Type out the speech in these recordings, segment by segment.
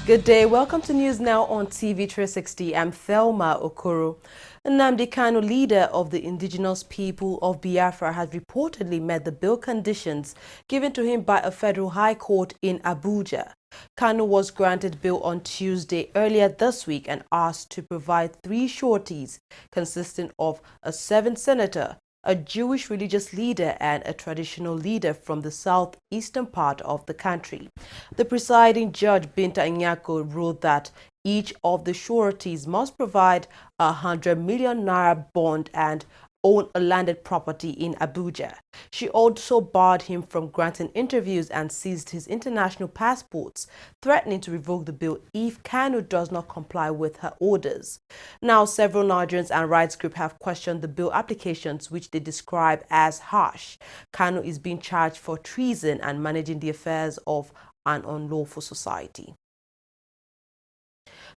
Good day. Welcome to News Now on TV360. I'm Thelma Okoro. Nnamdi Kanu, leader of the indigenous people of Biafra, has reportedly met the bail conditions given to him by a federal high court in Abuja. Kanu was granted bail on Tuesday earlier this week and asked to provide 3 sureties consisting of a 7th senator, a Jewish religious leader and a traditional leader from the southeastern part of the country. The presiding judge, Binta Nyako, ruled that each of the sureties must provide a 100 million naira bond and own a landed property in Abuja. She also barred him from granting interviews and seized his international passports, threatening to revoke the bill if Kanu does not comply with her orders. Now, several Nigerians and rights groups have questioned the bill applications, which they describe as harsh. Kanu is being charged for treason and managing the affairs of an unlawful society.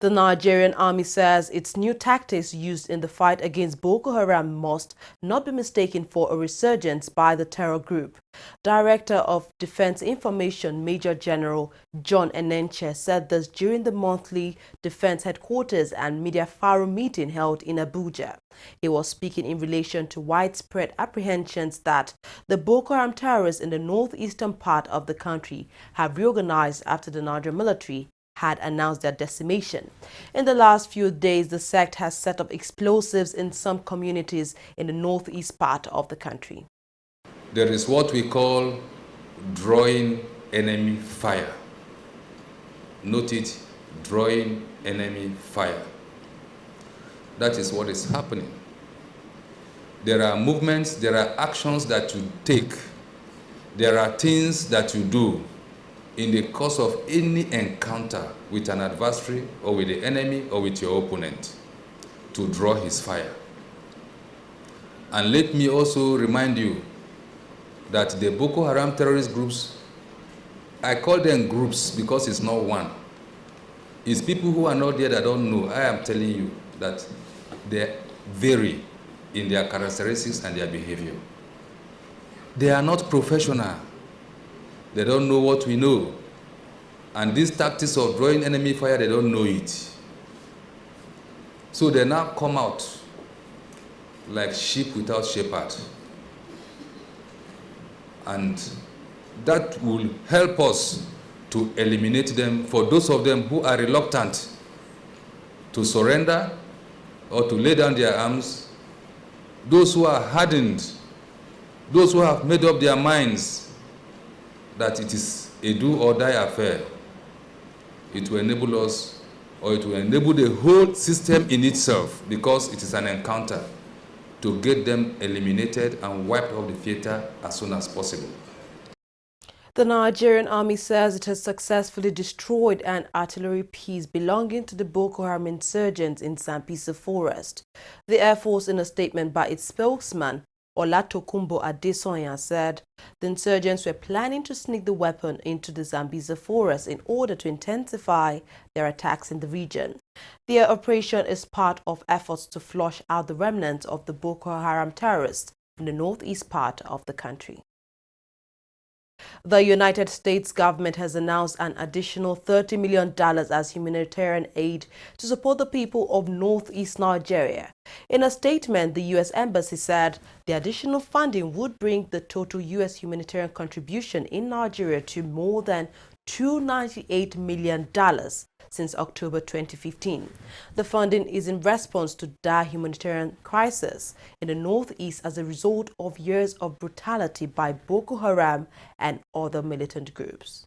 The Nigerian army says its new tactics used in the fight against Boko Haram must not be mistaken for a resurgence by the terror group. Director of Defense Information Major General John Enenche said this during the monthly Defense Headquarters and Media Forum meeting held in Abuja. He was speaking in relation to widespread apprehensions that the Boko Haram terrorists in the northeastern part of the country have reorganized after the Nigerian military had announced their decimation. In the last few days, the sect has set up explosives in some communities in the northeast part of the country. There is what we call drawing enemy fire. Note it, drawing enemy fire. That is what is happening. There are movements, there are actions that you take. There are things that you do in the course of any encounter with an adversary or with the enemy or with your opponent to draw his fire. And let me also remind you that the Boko Haram terrorist groups, I call them groups because it's not one. It's people who are not there that don't know. I am telling you that they vary in their characteristics and their behavior. They are not professional. They don't know what we know. And these tactics of drawing enemy fire, they don't know it. So they now come out like sheep without shepherd. And that will help us to eliminate them for those of them who are reluctant to surrender or to lay down their arms, those who are hardened, those who have made up their minds that it is a do or die affair. It will enable us, or it will enable the whole system in itself, because it is an encounter, to get them eliminated and wiped off the theater as soon as possible. The Nigerian army says it has successfully destroyed an artillery piece belonging to the Boko Haram insurgents in Sambisa Forest. The Air Force, in a statement by its spokesman, Olatokunbo Adesonya, said the insurgents were planning to sneak the weapon into the Sambisa forest in order to intensify their attacks in the region. Their operation is part of efforts to flush out the remnants of the Boko Haram terrorists in the northeast part of the country. The United States government has announced an additional $30 million as humanitarian aid to support the people of northeast Nigeria. In a statement, the U.S. Embassy said the additional funding would bring the total U.S. humanitarian contribution in Nigeria to more than $298 million since October 2015. The funding is in response to dire humanitarian crisis in the northeast as a result of years of brutality by Boko Haram and other militant groups.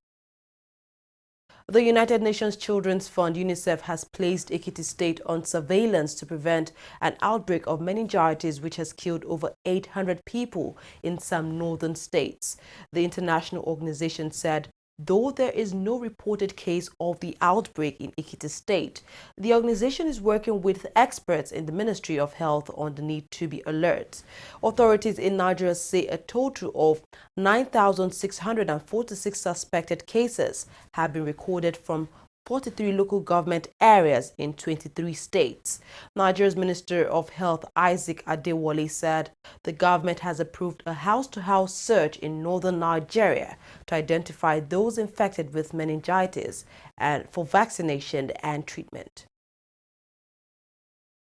The United Nations Children's Fund, UNICEF, has placed Ekiti State on surveillance to prevent an outbreak of meningitis which has killed over 800 people in some northern states. The international organization said though there is no reported case of the outbreak in Ekiti State, the organization is working with experts in the Ministry of Health on the need to be alert. Authorities in Nigeria say a total of 9,646 suspected cases have been recorded from 43 local government areas in 23 states. Nigeria's Minister of Health, Isaac Adewale, said the government has approved a house-to-house search in northern Nigeria to identify those infected with meningitis and for vaccination and treatment.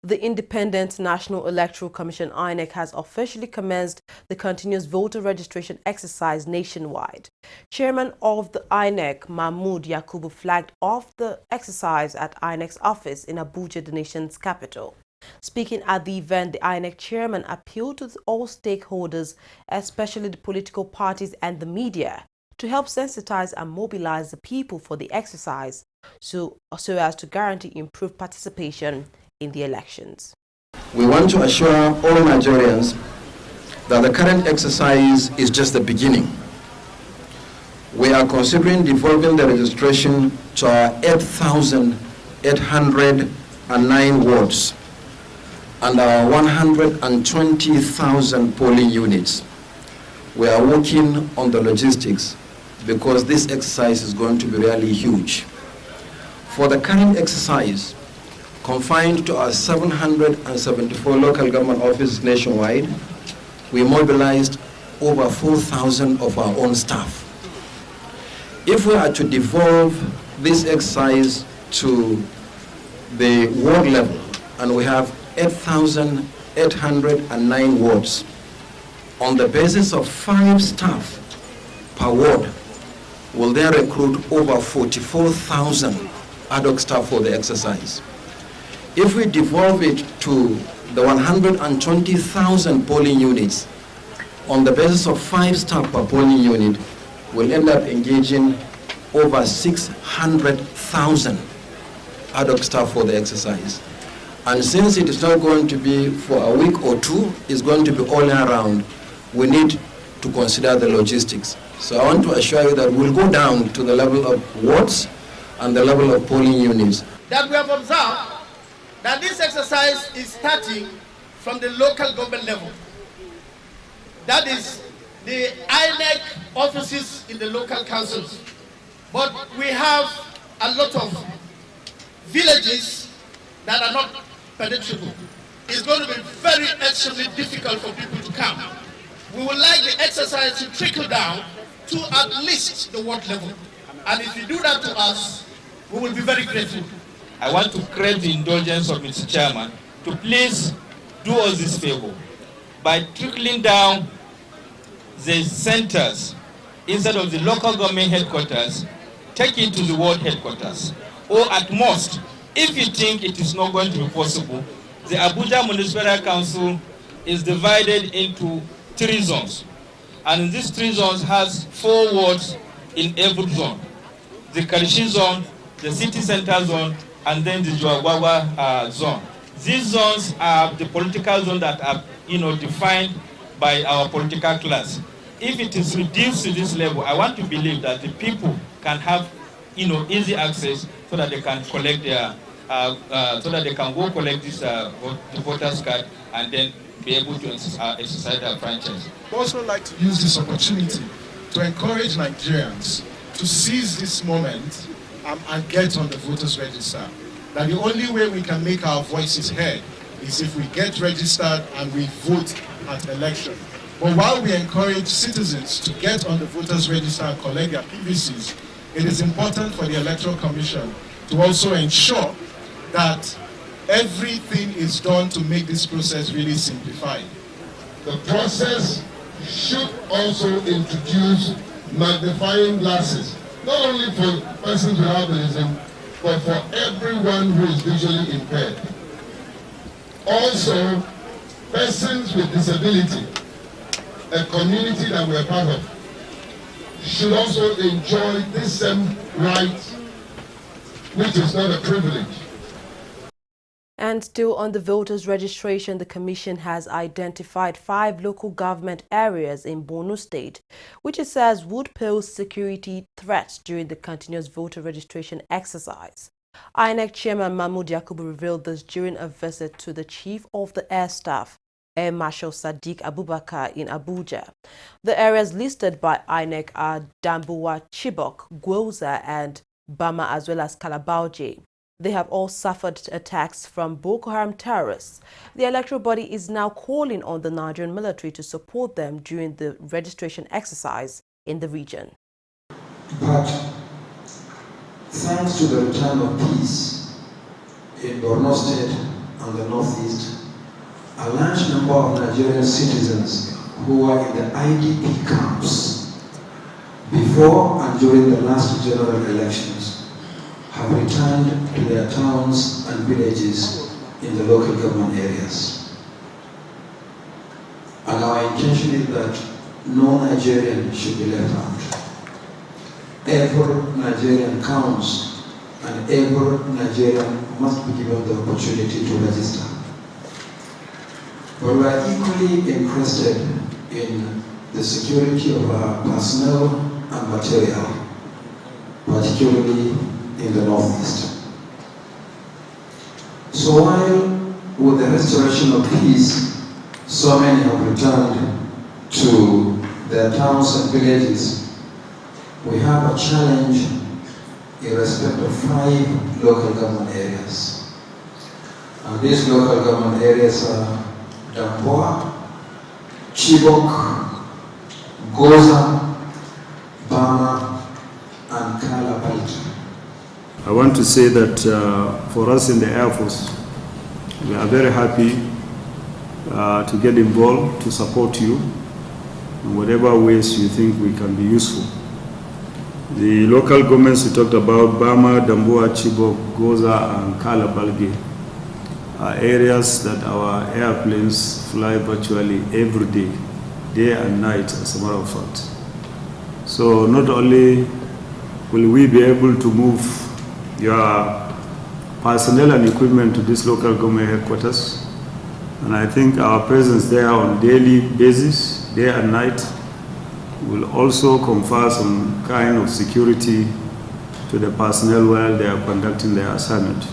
The Independent National Electoral Commission (INEC) has officially commenced the continuous voter registration exercise nationwide. Chairman of the INEC, Mahmood Yakubu, flagged off the exercise at INEC's office in Abuja, the nation's capital. Speaking at the event, the INEC chairman appealed to all stakeholders, especially the political parties and the media, to help sensitize and mobilize the people for the exercise so as to guarantee improved participation in the elections. We want to assure all Nigerians that the current exercise is just the beginning. We are considering devolving the registration to our 8,809 wards and our 120,000 polling units. We are working on the logistics because this exercise is going to be really huge. For the current exercise, confined to our 774 local government offices nationwide, we mobilized over 4,000 of our own staff. If we are to devolve this exercise to the ward level, and we have 8,809 wards, on the basis of 5 staff per ward, we'll then recruit over 44,000 ad hoc staff for the exercise. If we devolve it to the 120,000 polling units, on the basis of 5 staff per polling unit, we'll end up engaging over 600,000 ad hoc staff for the exercise. And since it is not going to be for a week or two, it's going to be all year round, we need to consider the logistics. So I want to assure you that we'll go down to the level of wards and the level of polling units. That we have observed that this exercise is starting from the local government level. That is the INEC offices in the local councils. But we have a lot of villages that are not penetrable. It's going to be very extremely difficult for people to come. We would like the exercise to trickle down to at least the ward level. And if you do that to us, we will be very grateful. I want to crave the indulgence of Mr. Chairman to please do us this favor by trickling down the centers instead of the local government headquarters, take it to the ward headquarters. Or at most, if you think it is not going to be possible, the Abuja Municipal Council is divided into 3 zones. And in these 3 zones has 4 wards in every zone. The Karishi zone, the city center zone, and then the Juagwawa zone. These zones are the political zone that are, defined by our political class. If it is reduced to this level, I want to believe that the people can have, easy access so that they can collect their, so that they can go collect this the voters card and then be able to exercise their franchise. I'd also like to use this opportunity to encourage Nigerians to seize this moment and get on the voters register. That the only way we can make our voices heard is if we get registered and we vote at election. But while we encourage citizens to get on the voters register and collect their PVCs, it is important for the Electoral Commission to also ensure that everything is done to make this process really simplified. The process should also introduce magnifying glasses, not only for persons with albinism, but for everyone who is visually impaired. Also, persons with disability, a community that we're part of, should also enjoy this same right, which is not a privilege. And still on the voters' registration, the Commission has identified 5 local government areas in Borno State, which it says would pose security threats during the continuous voter registration exercise. INEC Chairman Mahmood Yakubu revealed this during a visit to the Chief of the Air Staff, Air Marshal Sadiq Abubakar, in Abuja. The areas listed by INEC are Dambuwa, Chibok, Gwoza and Bama as well as Kalabauje. They have all suffered attacks from Boko Haram terrorists. The electoral body is now calling on the Nigerian military to support them during the registration exercise in the region. But thanks to the return of peace in Borno State and the Northeast, a large number of Nigerian citizens who were in the IDP camps before and during the last general elections have returned to their towns and villages in the local government areas. And our intention is that no Nigerian should be left out. Every Nigerian counts, and every Nigerian must be given the opportunity to register. But we are equally interested in the security of our personnel and material, particularly in the Northeast. So while with the restoration of peace, so many have returned to their towns and villages, we have a challenge in respect of 5 local government areas. And these local government areas are Damboa, Chibok, Goza, Bama, and Kalabalte. I want to say that for us in the Air Force, we are very happy to get involved, to support you in whatever ways you think we can be useful. The local governments we talked about, Bama, Damboa, Chibok, Goza, and Kalabalge, are areas that our airplanes fly virtually every day and night, as a matter of fact. So not only will we be able to move your personnel and equipment to this local government headquarters, and I think our presence there on daily basis, day and night, will also confer some kind of security to the personnel while they are conducting their assignment.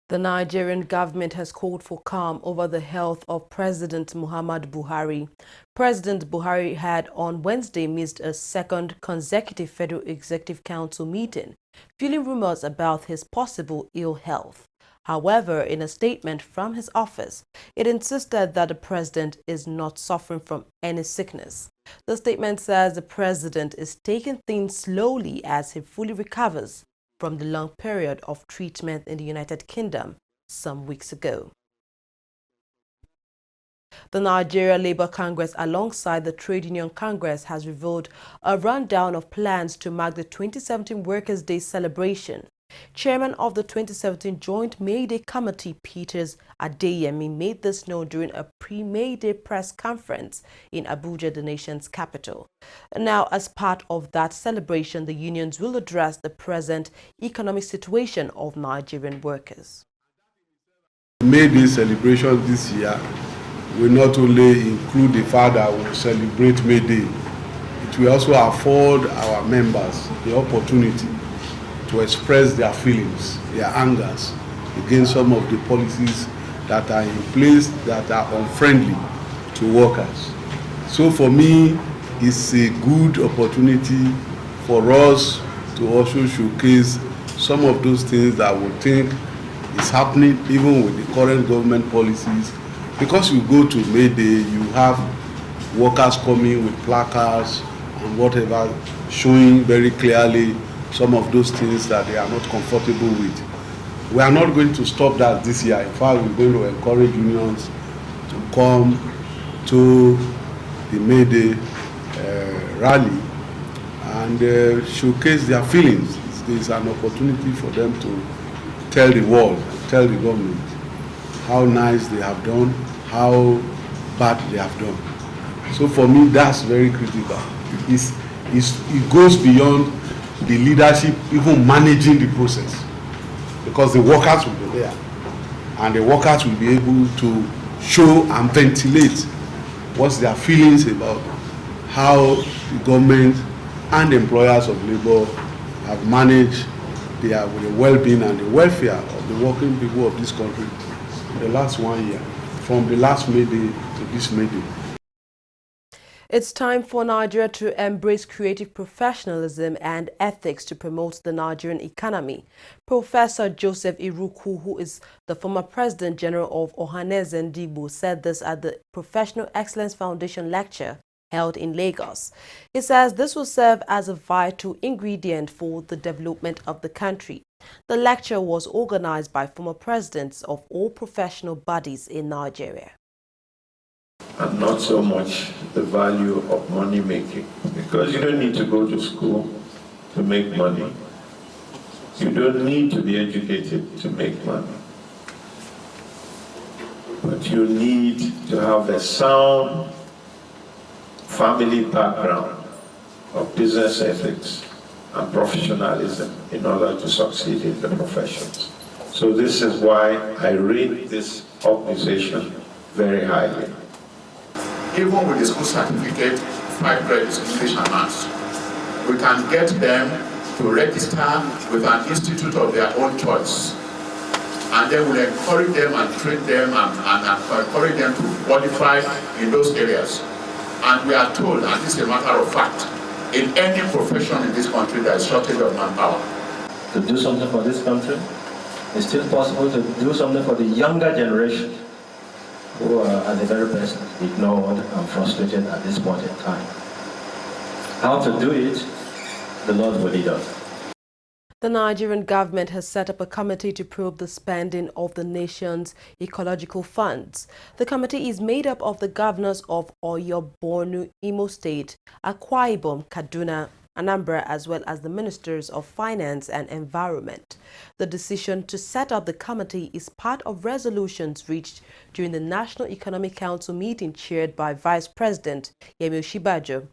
The Nigerian government has called for calm over the health of President Muhammadu Buhari. President Buhari had on Wednesday missed a second consecutive Federal Executive Council meeting, fueling rumors about his possible ill health. However, in a statement from his office, it insisted that the president is not suffering from any sickness. The statement says the president is taking things slowly as he fully recovers from the long period of treatment in the United Kingdom some weeks ago. The Nigeria Labour Congress, alongside the Trade Union Congress, has revealed a rundown of plans to mark the 2017 Workers' Day celebration. Chairman of the 2017 Joint May Day Committee, Peters Adeyemi, made this known during a pre-May Day press conference in Abuja, the nation's capital. Now, as part of that celebration, the unions will address the present economic situation of Nigerian workers. May Day celebration this year will not only include the fact that we will celebrate May Day, it will also afford our members the opportunity to express their feelings, their angers against some of the policies that are in place that are unfriendly to workers. So for me, it's a good opportunity for us to also showcase some of those things that we think is happening even with the current government policies. Because you go to May Day, you have workers coming with placards and whatever, showing very clearly some of those things that they are not comfortable with. We are not going to stop that this year. In fact, we're going to encourage unions to come to the May Day rally and showcase their feelings. There's an opportunity for them to tell the world, tell the government how nice they have done, how bad they have done. So for me, that's very critical. It goes beyond the leadership even managing the process, because the workers will be there and the workers will be able to show and ventilate what's their feelings about how the government and employers of labor have managed with the well-being and the welfare of the working people of this country in the last 1 year, from the last May Day to this May Day. It's time for Nigeria to embrace creative professionalism and ethics to promote the Nigerian economy. Professor Joseph Iruku, who is the former President General of Ohaneze Ndigbo, said this at the Professional Excellence Foundation lecture held in Lagos. He says this will serve as a vital ingredient for the development of the country. The lecture was organized by former presidents of all professional bodies in Nigeria. And not so much the value of money making, because you don't need to go to school to make money. You don't need to be educated to make money. But you need to have a sound family background of business ethics and professionalism in order to succeed in the professions. So this is why I rate this organization very highly. Even with the school certificate, 5 credits, English and Maths, we can get them to register with an institute of their own choice. And then we'll encourage them and train them and encourage them to qualify in those areas. And we are told, and this is a matter of fact, in any profession in this country there is shortage of manpower. To do something for this country, it's still possible to do something for the younger generation, who are at the very best ignored and frustrated at this point in time. How to do it, the Lord will lead us. The Nigerian government has set up a committee to probe the spending of the nation's ecological funds. The committee is made up of the governors of Oyo, Borno, Imo State, Akwa Ibom, Kaduna, Anambra, as well as the ministers of finance and environment. The decision to set up the committee is part of resolutions reached during the National Economic Council meeting chaired by Vice President Yemi Osinbajo.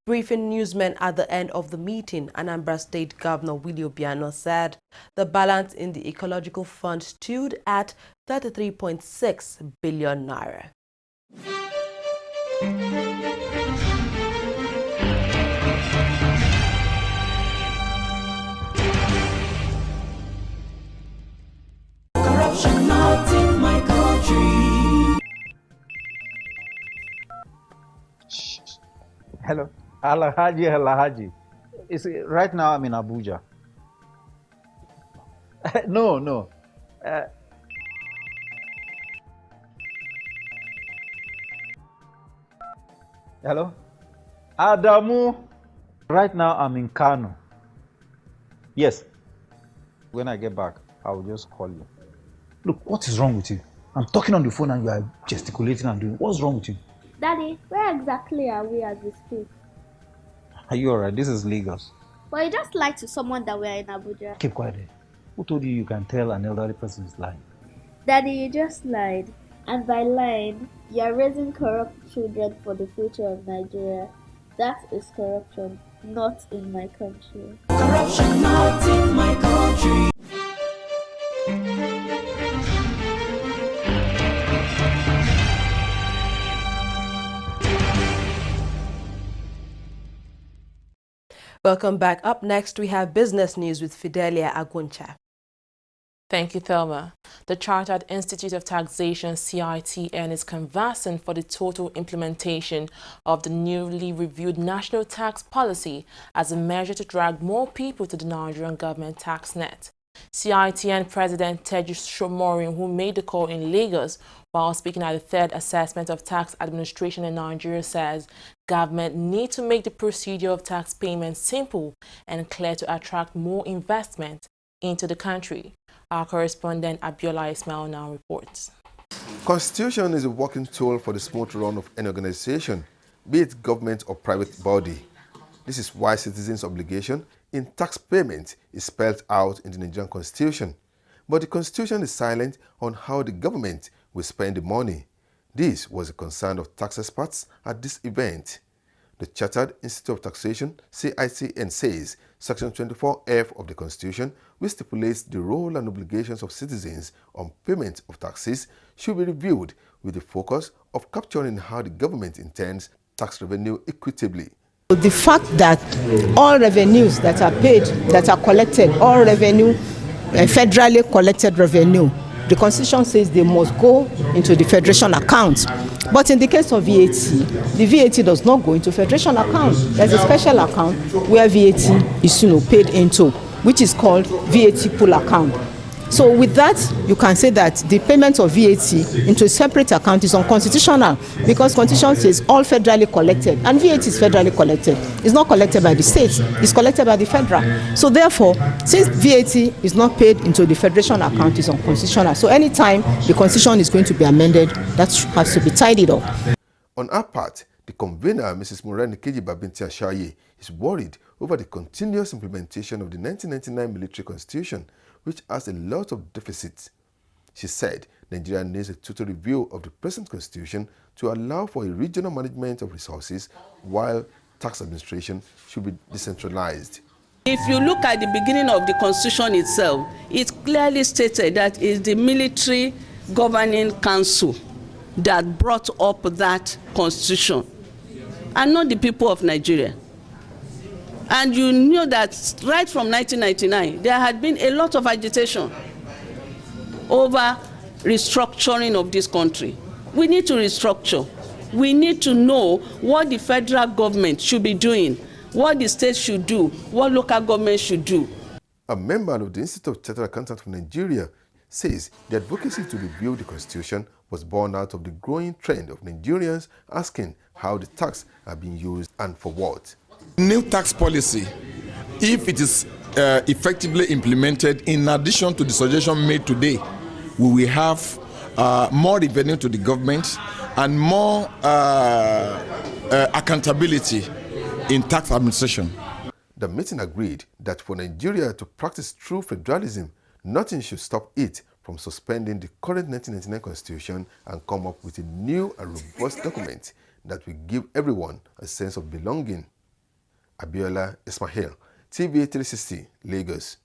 Briefing newsmen at the end of the meeting, Anambra State Governor Willie Obiano said the balance in the ecological fund stood at 33.6 billion naira. Corruption not in my country. Hello, Alahaji. Right now I'm in Abuja. No. Hello, Adamu. Right now I'm in Kano. Yes. When I get back, I will just call you. Look, what is wrong with you? I'm talking on the phone and you are gesticulating and doing. What's wrong with you? Daddy, where exactly are we as we speak? Are you alright? This is Lagos. Well, you just lied to someone that we are in Abuja. Keep quiet. Who told you can tell an elderly person is lying? Daddy, you just lied. And by lying, you are raising corrupt children for the future of Nigeria. That is corruption, not in my country. Corruption not in my country. Welcome back. Up next, we have business news with Fidelia Aguncha. Thank you, Thelma. The Chartered Institute of Taxation, CITN, is canvassing for the total implementation of the newly reviewed national tax policy as a measure to drag more people to the Nigerian government tax net. CITN President Teju Shomorin, who made the call in Lagos while speaking at the third assessment of tax administration in Nigeria, says government need to make the procedure of tax payment simple and clear to attract more investment into the country. Our correspondent Abiola Ismail now reports. Constitution is a working tool for the smooth run of any organization, be it government or private body. This is why citizens' obligation in tax payment is spelled out in the Nigerian Constitution. But the Constitution is silent on how the government will spend the money. This was a concern of tax experts at this event. The Chartered Institute of Taxation, CITN, says Section 24F of the Constitution, which stipulates the role and obligations of citizens on payment of taxes, should be reviewed with the focus of capturing how the government intends tax revenue equitably. The fact that all revenues that are paid, that are collected, all revenue, federally collected revenue, the Constitution says they must go into the Federation account. But in the case of VAT, the VAT does not go into Federation account. There's a special account where VAT is paid into, which is called VAT pool account. So with that, you can say that the payment of VAT into a separate account is unconstitutional, because Constitution says all federally collected, and VAT is federally collected. It's not collected by the states, it's collected by the federal. So therefore, since VAT is not paid into the Federation account, is unconstitutional. So anytime the Constitution is going to be amended, that has to be tidied up. On our part, the convener, Mrs. Morani Babinti Ashaye, is worried over the continuous implementation of the 1999 military constitution, which has a lot of deficits. She said Nigeria needs a total review of the present constitution to allow for a regional management of resources, while tax administration should be decentralized. If you look at the beginning of the constitution itself, it clearly stated that it is the military governing council that brought up that constitution, and not the people of Nigeria. And you knew that right from 1999, there had been a lot of agitation over restructuring of this country. We need to restructure. We need to know what the federal government should be doing, what the state should do, what local government should do. A member of the Institute of Chartered Accountants of Nigeria says the advocacy to review the constitution was born out of the growing trend of Nigerians asking how the tax are being used and for what. New tax policy, if it is effectively implemented, in addition to the suggestion made today, we will have more revenue to the government and more accountability in tax administration. The meeting agreed that for Nigeria to practice true federalism, nothing should stop it from suspending the current 1999 constitution and come up with a new and robust document that will give everyone a sense of belonging. Abiola Ismail, TV360, Lagos.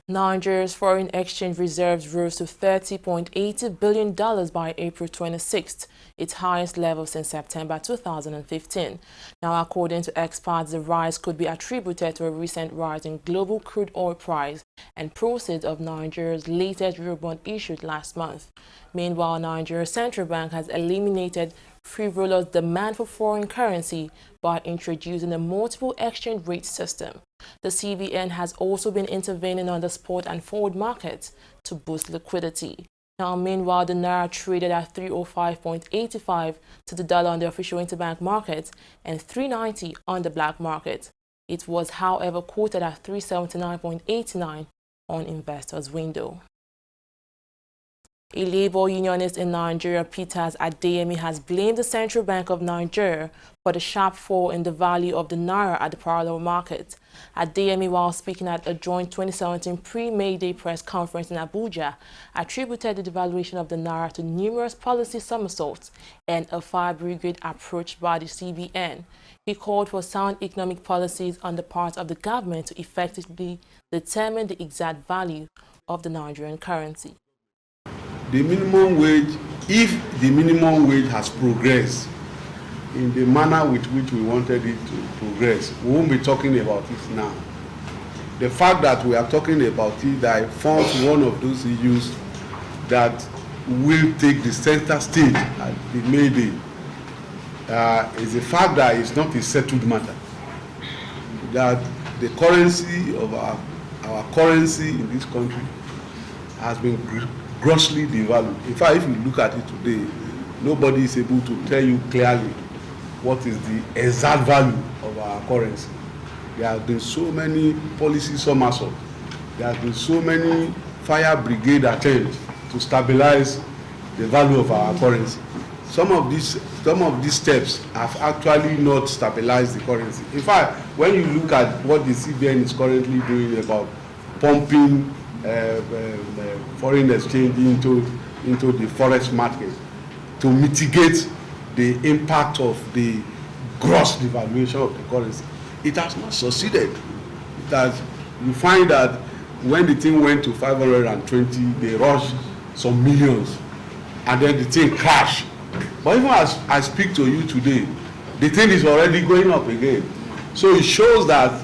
Nigeria's foreign exchange reserves rose to $30.80 billion by April 26th, its highest level since September 2015. Now, according to experts, the rise could be attributed to a recent rise in global crude oil price and proceeds of Nigeria's latest Eurobond issued last month. Meanwhile, Nigeria's central bank has eliminated frivolous demand for foreign currency by introducing a multiple exchange rate system. The CBN has also been intervening on the spot and forward markets to boost liquidity. Now, meanwhile, the Naira traded at 305.85 to the dollar on the official interbank market and 390 on the black market. It was, however, quoted at 379.89 on investors' window. A labor unionist in Nigeria, Peters Adeyemi, has blamed the Central Bank of Nigeria for the sharp fall in the value of the Naira at the parallel market. Adeyemi, while speaking at a joint 2017 pre-May Day press conference in Abuja, attributed the devaluation of the Naira to numerous policy somersaults and a fire brigade approach by the CBN. He called for sound economic policies on the part of the government to effectively determine the exact value of the Nigerian currency. The minimum wage, if the minimum wage has progressed in the manner with which we wanted it to progress, we won't be talking about it now. The fact that we are talking about it, that forms one of those issues that will take the center stage at the May Day, is the fact that it's not a settled matter. That the currency of our currency in this country has been grossly devalued. In fact, if you look at it today, nobody is able to tell you clearly what is the exact value of our currency. There have been so many policy somersaults. There have been so many fire brigade attempts to stabilize the value of our currency. Some of these steps have actually not stabilized the currency. In fact, when you look at what the CBN is currently doing about pumping foreign exchange into the forex market to mitigate the impact of the gross devaluation of the currency, it has not succeeded. You find that when the thing went to 520, they rushed some millions, and then the thing crashed. But even as I speak to you today, the thing is already going up again. So it shows that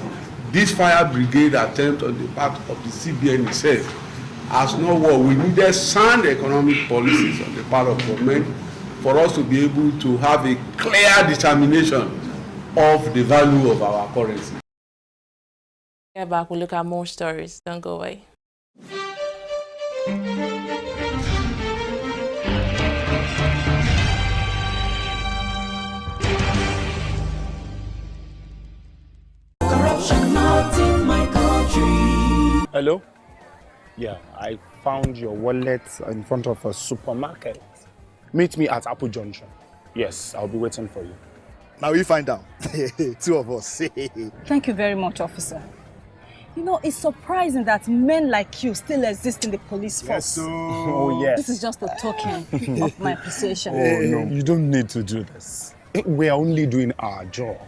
this fire brigade attempt on the part of the CBN itself has not worked. We needed sound economic policies on the part of government for us to be able to have a clear determination of the value of our currency. Get back, we'll look at more stories. Don't go away. Corruption not in my country. Hello? Yeah, I found your wallet in front of a supermarket. Meet me at Apple Junction. Yes, I'll be waiting for you. Now we find out. Two of us. Thank you very much, officer. You know, it's surprising that men like you still exist in the police force. Yes, so... Oh, yes. This is just a token of my appreciation. Oh, no, you don't need to do this. We are only doing our job.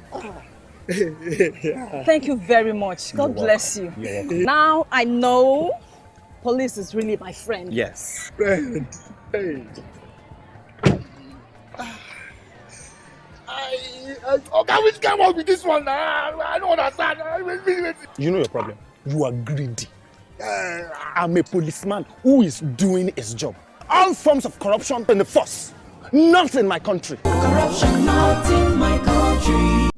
Thank you very much. God bless you. You're welcome. Now I know police is really my friend. Yes. Friend. Hey. Okay, which came up with this one? I don't understand. You know your problem. You are greedy. I'm a policeman who is doing his job. All forms of corruption in the force, not in my country. Corruption not in my country.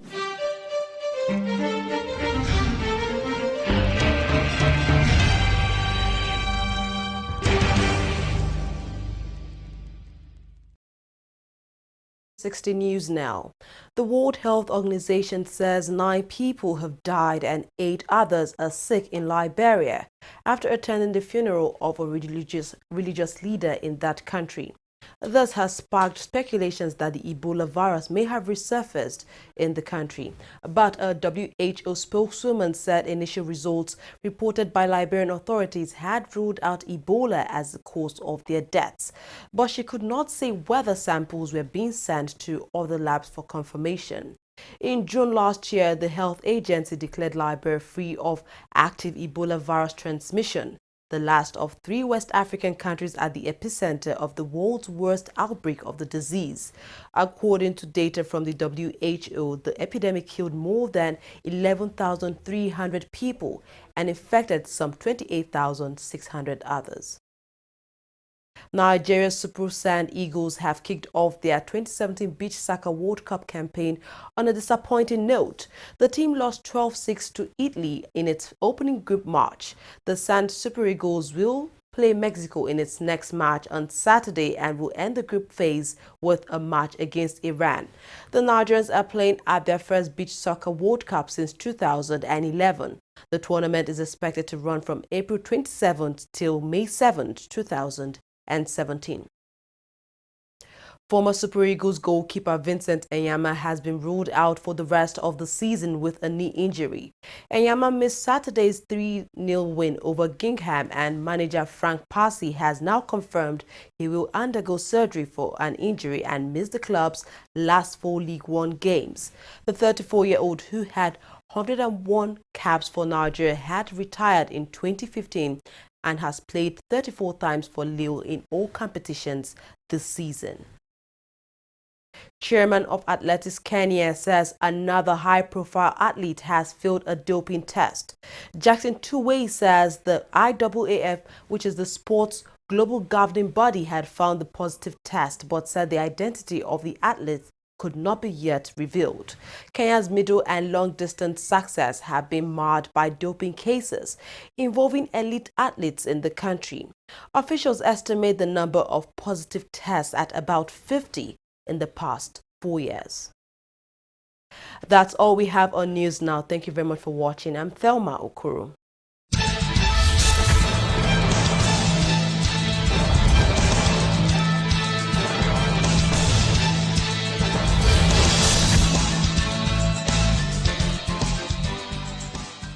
News now. The World Health Organization says 9 people have died and 8 others are sick in Liberia after attending the funeral of a religious leader in that country. This has sparked speculations that the Ebola virus may have resurfaced in the country. But a WHO spokeswoman said initial results reported by Liberian authorities had ruled out Ebola as the cause of their deaths. But she could not say whether samples were being sent to other labs for confirmation. In June last year, the health agency declared Liberia free of active Ebola virus transmission, the last of 3 West African countries at the epicenter of the world's worst outbreak of the disease. According to data from the WHO, the epidemic killed more than 11,300 people and infected some 28,600 others. Nigeria's Super Sand Eagles have kicked off their 2017 Beach Soccer World Cup campaign on a disappointing note. The team lost 12-6 to Italy in its opening group match. The Sand Super Eagles will play Mexico in its next match on Saturday and will end the group phase with a match against Iran. The Nigerians are playing at their first Beach Soccer World Cup since 2011. The tournament is expected to run from April 27th till May 7th, 2017. Former Super Eagles goalkeeper Vincent Enyama has been ruled out for the rest of the season with a knee injury. Enyama missed Saturday's 3-0 win over Gingham, and manager Frank Passy has now confirmed he will undergo surgery for an injury and miss the club's last 4 League One games. The 34-year-old, who had 101 caps for Nigeria, had retired in 2015 and has played 34 times for Lille in all competitions this season. Chairman of Athletics Kenya says another high-profile athlete has failed a doping test. Jackson Tuwei says the IAAF, which is the sport's global governing body, had found the positive test, but said the identity of the athlete could not be yet revealed. Kenya's middle and long-distance success have been marred by doping cases involving elite athletes in the country. Officials estimate the number of positive tests at about 50 in the past 4 years. That's all we have on news now. Thank you very much for watching. I'm Thelma Okoro.